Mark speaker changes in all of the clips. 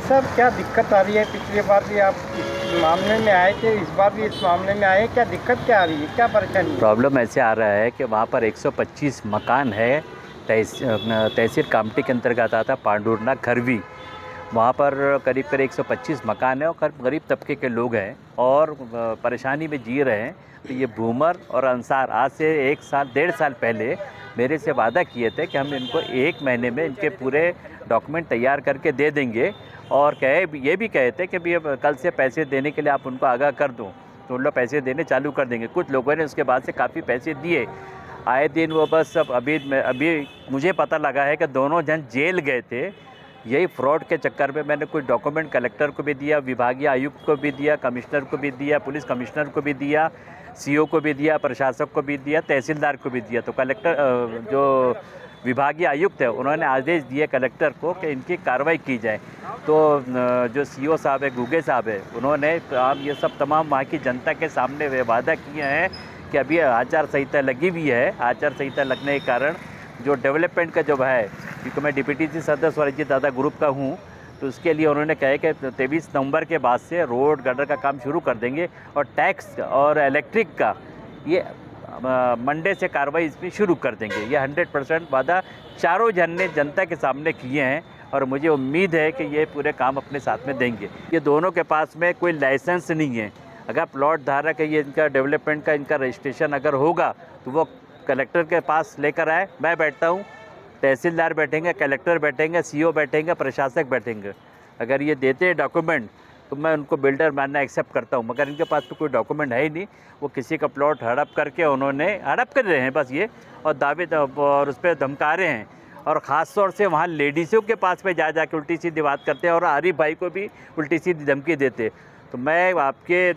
Speaker 1: साहब क्या दिक्कत आ रही है? पिछली बार भी आप इस मामले में आए थे, इस बार भी इस मामले में आए, क्या दिक्कत क्या आ रही है, क्या परेशानी है?
Speaker 2: प्रॉब्लम ऐसे आ रहा है कि वहाँ पर 125 मकान है। तहसील कामटी के अंतर्गत आता पांडुरना खरवी। वहाँ पर करीब करीब 125 मकान है और गरीब तबके के लोग हैं और परेशानी में जी रहे हैं। तो ये भूमर और अंसार आज से 1 साल 1.5 साल पहले मेरे से वादा किए थे कि हम इनको 1 महीने में इनके पूरे डॉक्यूमेंट तैयार करके दे देंगे और ये भी कहे थे कि भी कल से पैसे देने के लिए आप उनको आगाह कर दूँ तो उन लोग पैसे देने चालू कर देंगे। कुछ लोगों ने उसके बाद से काफ़ी पैसे दिए। आए दिन वो बस अब अभी मुझे पता लगा है कि दोनों जन जेल गए थे। यही फ्रॉड के चक्कर में मैंने कुछ डॉक्यूमेंट कलेक्टर को भी दिया, विभागीय आयुक्त को भी दिया, कमिश्नर को भी दिया, पुलिस कमिश्नर को भी दिया, सीओ को भी दिया, प्रशासक को भी दिया, तहसीलदार को भी दिया। तो कलेक्टर जो विभागीय आयुक्त है उन्होंने आदेश दिए कलेक्टर को कि इनकी कार्रवाई की जाए। तो जो सीओ साहब है, गुगे साहब है, उन्होंने ये सब तमाम वहाँ की जनता के सामने वे वादा किए हैं कि अभी आचार संहिता लगी हुई है। आचार संहिता लगने के कारण जो डेवलपमेंट का जो है, क्योंकि मैं DPTC सदस्य और अजीत दादा ग्रुप का हूँ, तो उसके लिए उन्होंने कहा कि 23 नवंबर के बाद से रोड गटर का काम शुरू कर देंगे और टैक्स और इलेक्ट्रिक का ये मंडे से कार्रवाई इसमें शुरू कर देंगे। ये 100% वादा चारों जन ने जनता के सामने किए हैं और मुझे उम्मीद है कि ये पूरे काम अपने साथ में देंगे। ये दोनों के पास में कोई लाइसेंस नहीं है। अगर प्लॉट धारक है, ये इनका डेवलपमेंट का इनका रजिस्ट्रेशन अगर होगा तो वो कलेक्टर के पास लेकर आए। मैं बैठता हूँ, तहसीलदार बैठेंगे, कलेक्टर बैठेंगे, सीओ बैठेंगे, प्रशासक बैठेंगे। अगर ये देते हैं डॉक्यूमेंट तो मैं उनको बिल्डर मानना एक्सेप्ट करता हूँ, मगर इनके पास तो कोई डॉक्यूमेंट है ही नहीं। वो किसी का प्लॉट हड़प करके उन्होंने हड़प कर रहे हैं बस ये, और दावे और उस पर धमका रहे हैं। और ख़ास तौर से वहाँ लेडीज़ों के पास में जा के उल्टी सीधी बात करते हैं और आरिफ भाई को भी उल्टी सीधी धमकी देते। तो मैं आपके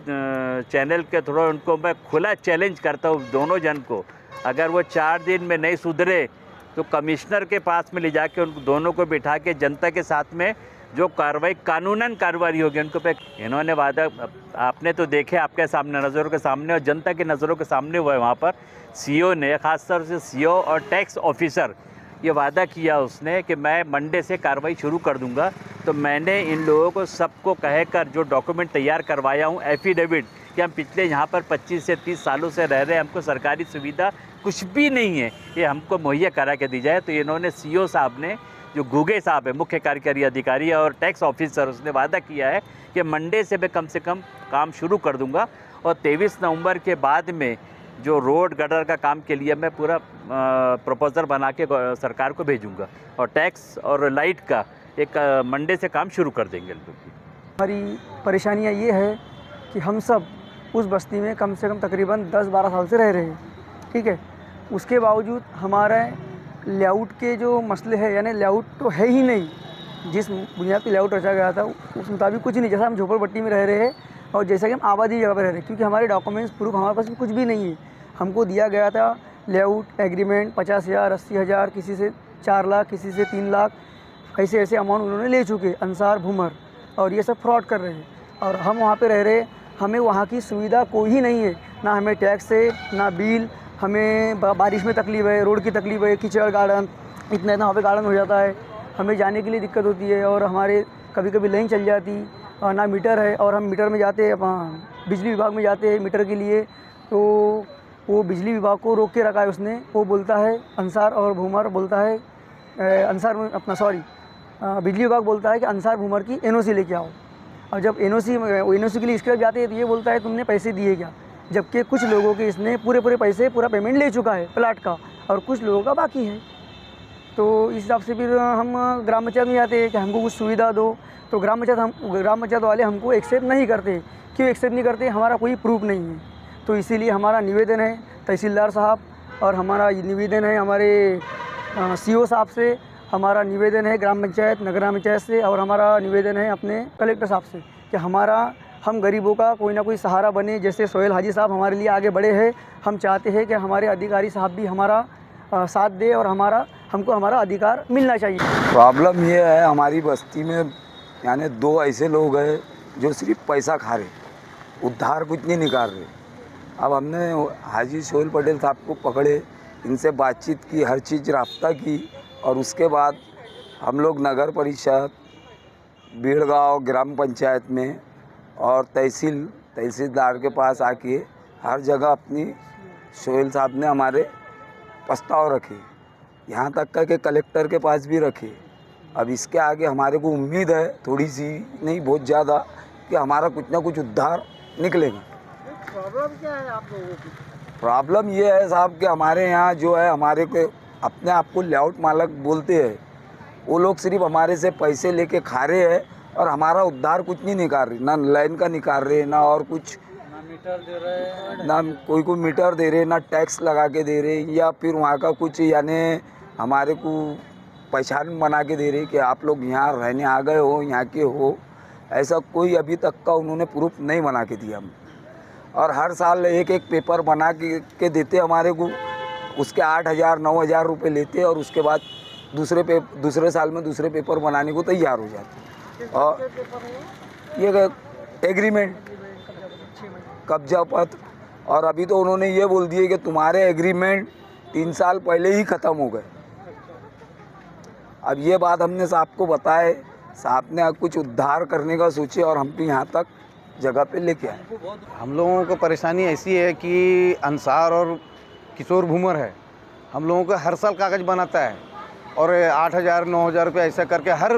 Speaker 2: चैनल के थ्रू उनको मैं खुला चैलेंज करता हूँ दोनों जन को, अगर वो 4 दिन में नहीं सुधरे तो कमिश्नर के पास में ले जाके उन दोनों को बिठा के जनता के साथ में जो कार्रवाई कानूनन कार्रवाई होगी उनको पे। इन्होंने वादा आपने तो देखे, आपके सामने नज़रों के सामने और जनता की नज़रों के सामने हुआ है। वहाँ पर सीओ ने, ख़ासतौर से सीओ और टैक्स ऑफिसर, ये वादा किया उसने कि मैं मंडे से कार्रवाई शुरू कर दूंगा। तो मैंने इन लोगों को सबको कहकर जो डॉक्यूमेंट तैयार करवाया हूँ, एफिडेविट, कि हम पिछले यहाँ पर 25 से 30 सालों से रह रहे हैं, हमको सरकारी सुविधा कुछ भी नहीं है, ये हमको मुहैया करा के दी जाए। तो इन्होंने सीओ साहब ने, जो गुगे साहब है मुख्य कार्यकारी अधिकारी और टैक्स ऑफिसर, उसने वादा किया है कि मंडे से मैं कम से कम काम शुरू कर दूंगा और 23 नवंबर के बाद में जो रोड गटर का काम के लिए मैं पूरा प्रपोजल बना के सरकार को भेजूंगा और टैक्स और लाइट का एक मंडे से काम शुरू कर देंगे।
Speaker 3: हमारी परेशानियाँ ये है कि हम सब उस बस्ती में कम से कम तकरीबन 10-12 साल से रह रहे हैं, ठीक है। उसके बावजूद हमारे लेआउट के जो मसले हैं, यानी लेआउट तो है ही नहीं, जिस बुनियाद पर लेआउट रचा गया था उस मुताबिक कुछ नहीं। जैसा हम झोपड़पट्टी में रह रहे हैं और जैसा कि हम आबादी जगह पर रह रहे हैं, क्योंकि हमारे डॉक्यूमेंट्स प्रूफ हमारे पास कुछ भी नहीं है। हमको दिया गया था लेआउट एग्रीमेंट 50,000, 80,000, किसी से 4 लाख, किसी से 3 लाख, ऐसे अमाउंट उन्होंने ले चुके अंसार भूमर, और ये सब फ्रॉड कर रहे हैं। और हम वहाँ पे रह रहे, हमें वहाँ की सुविधा कोई ही नहीं है, ना हमें टैक्स है ना बिल। हमें बारिश में तकलीफ़ है, रोड की तकलीफ़ है, कीचड़ गार्डन इतना वहाँ पे गार्डन हो जाता है, हमें जाने के लिए दिक्कत होती है। और हमारे कभी कभी लाइन चल जाती, और ना मीटर है, और हम मीटर में जाते हैं, बिजली विभाग में जाते हैं मीटर के लिए, तो वो बिजली विभाग को रोक के रखा है उसने। वो बोलता है अंसार और भूमर बोलता है बिजली विभाग बोलता है कि अंसार भूमर की NOC लेके आओ। और जब NOC के लिए इसके जाते हैं तो ये बोलता है तुमने पैसे दिए क्या, जबकि कुछ लोगों के इसने पूरे पैसे पूरा पेमेंट ले चुका है प्लाट का, और कुछ लोगों का बाकी है। तो इस हिसाब से फिर हम ग्राम पंचायत में जाते हैं कि हमको कुछ सुविधा दो, तो ग्राम पंचायत वाले हमको एक्सेप्ट नहीं करते। क्यों एक्सेप्ट नहीं करते? हमारा कोई प्रूफ नहीं है। तो इसीलिए हमारा निवेदन है तहसीलदार साहब, और हमारा निवेदन है हमारे सीओ साहब से, हमारा निवेदन है ग्राम पंचायत नगर पंचायत से, और हमारा निवेदन है अपने कलेक्टर साहब से कि हम गरीबों का कोई ना कोई सहारा बने। जैसे सोहेल हाजी साहब हमारे लिए आगे बढ़े हैं, हम चाहते हैं कि हमारे अधिकारी साहब भी हमारा साथ दे और हमको हमारा अधिकार मिलना चाहिए।
Speaker 4: प्रॉब्लम ये है हमारी बस्ती में, यानी 2 ऐसे लोग हैं जो सिर्फ पैसा खा रहे, उद्धार कुछ नहीं निकाल रहे। अब हमने हाजी सोहेल पटेल साहब को पकड़े, इनसे बातचीत की, हर चीज़ राब्ता की, और उसके बाद हम लोग नगर परिषद बीड़गांव ग्राम पंचायत में और तहसीलदार के पास आके हर जगह अपनी सोहेल साहब ने हमारे प्रस्ताव रखे, यहाँ तक का कि कलेक्टर के पास भी रखे। अब इसके आगे हमारे को उम्मीद है, थोड़ी सी नहीं बहुत ज़्यादा, कि हमारा कुछ ना कुछ उद्धार निकलेगा।
Speaker 1: प्रॉब्लम क्या है आप लोगों की?
Speaker 4: प्रॉब्लम ये है साहब कि हमारे यहाँ जो है, हमारे को अपने आप को लेआउट मालक बोलते हैं, वो लोग सिर्फ हमारे से पैसे लेके खा रहे हैं और हमारा उद्धार कुछ नहीं निकाल रहे, ना लाइन का निकाल रहे, ना और कुछ,
Speaker 1: ना मीटर दे रहे हैं,
Speaker 4: ना कोई मीटर दे रहे, ना टैक्स लगा के दे रहे, या फिर वहाँ का कुछ यानी हमारे को पहचान बना के दे रहे कि आप लोग यहाँ रहने आ गए हो, यहाँ के हो। ऐसा कोई अभी तक का उन्होंने प्रूफ नहीं बना के दिया। और हर साल एक एक पेपर बना के देते हमारे को, उसके 8,000 9,000 रुपये लेते और उसके बाद दूसरे साल में दूसरे पेपर बनाने को तैयार हो जाते। और ये एग्रीमेंट, कब्जा पत्र, और अभी तो उन्होंने ये बोल दिए कि तुम्हारे एग्रीमेंट 3 साल पहले ही ख़त्म हो गए। अब ये बात हमने साहब को बताए, साहब ने कुछ उद्धार करने का सोचे और हम तो यहाँ तक जगह पे लेके आए।
Speaker 5: हम लोगों को परेशानी ऐसी है कि अंसार और किशोर भूमर है, हम लोगों को हर साल कागज़ बनाता है और 8,000 9,000 रुपये ऐसा करके हर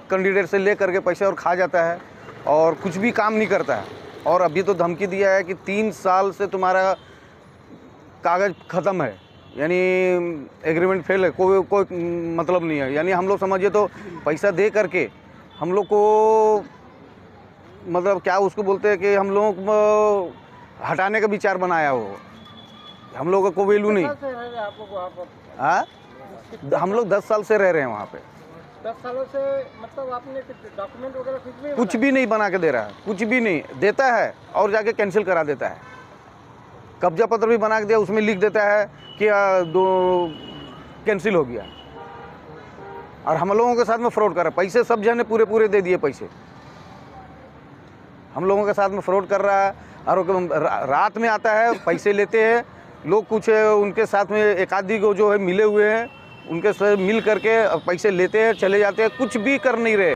Speaker 5: कैंडिडेट से ले करके पैसे और खा जाता है और कुछ भी काम नहीं करता है। और अभी तो धमकी दिया है कि 3 साल से तुम्हारा कागज़ ख़त्म है, यानी एग्रीमेंट फेल है, कोई मतलब नहीं है। यानी हम लोग समझिए तो पैसा दे करके हम लोग को, मतलब क्या उसको बोलते हैं कि हम लोगों को हटाने का विचार बनाया हो, हम लोगों को वैल्यू नहीं। हाँ, हम लोग 10 साल से रह रहे हैं वहाँ पे।
Speaker 1: 10 सालों से मतलब आपने डॉक्यूमेंट वगैरह
Speaker 5: कुछ भी नहीं बना के दे रहा है, कुछ भी नहीं देता है और जाके कैंसिल करा देता है। कब्जा पत्र भी बना के दिया, उसमें लिख देता है कि कैंसिल हो गया। और हम लोगों के साथ में फ्रॉड कर रहा है, पैसे सब जने पूरे दे दिए पैसे, हम लोगों के साथ में फ्रॉड कर रहा है। और रात में आता है, पैसे लेते हैं लोग, कुछ उनके साथ में एक आदमी को जो है मिले हुए हैं, उनके साथ मिल करके पैसे लेते हैं, चले जाते हैं, कुछ भी कर नहीं रहे।